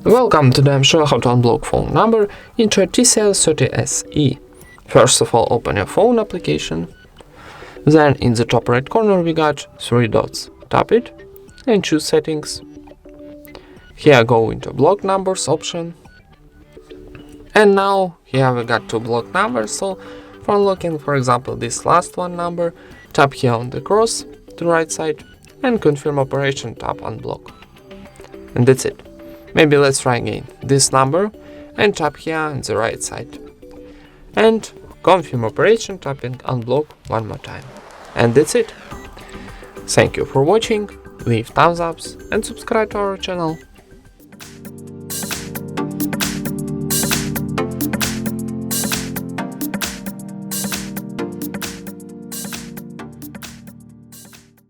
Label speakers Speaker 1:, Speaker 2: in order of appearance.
Speaker 1: Welcome, today I'm showing how to unblock phone number into a TCL 30SE. First of all, open your phone application. Then in the top right corner we got 3 dots. Tap it and choose settings. Here go into block numbers option. And now here we got 2 block numbers, so for unlocking, for example, this last one number, tap here on the cross to the right side and confirm operation, tap unblock. And that's it. Maybe let's try again this number and tap here on the right side. And confirm operation, tapping unblock one more time. And that's it. Thank you for watching, leave thumbs ups and subscribe to our channel.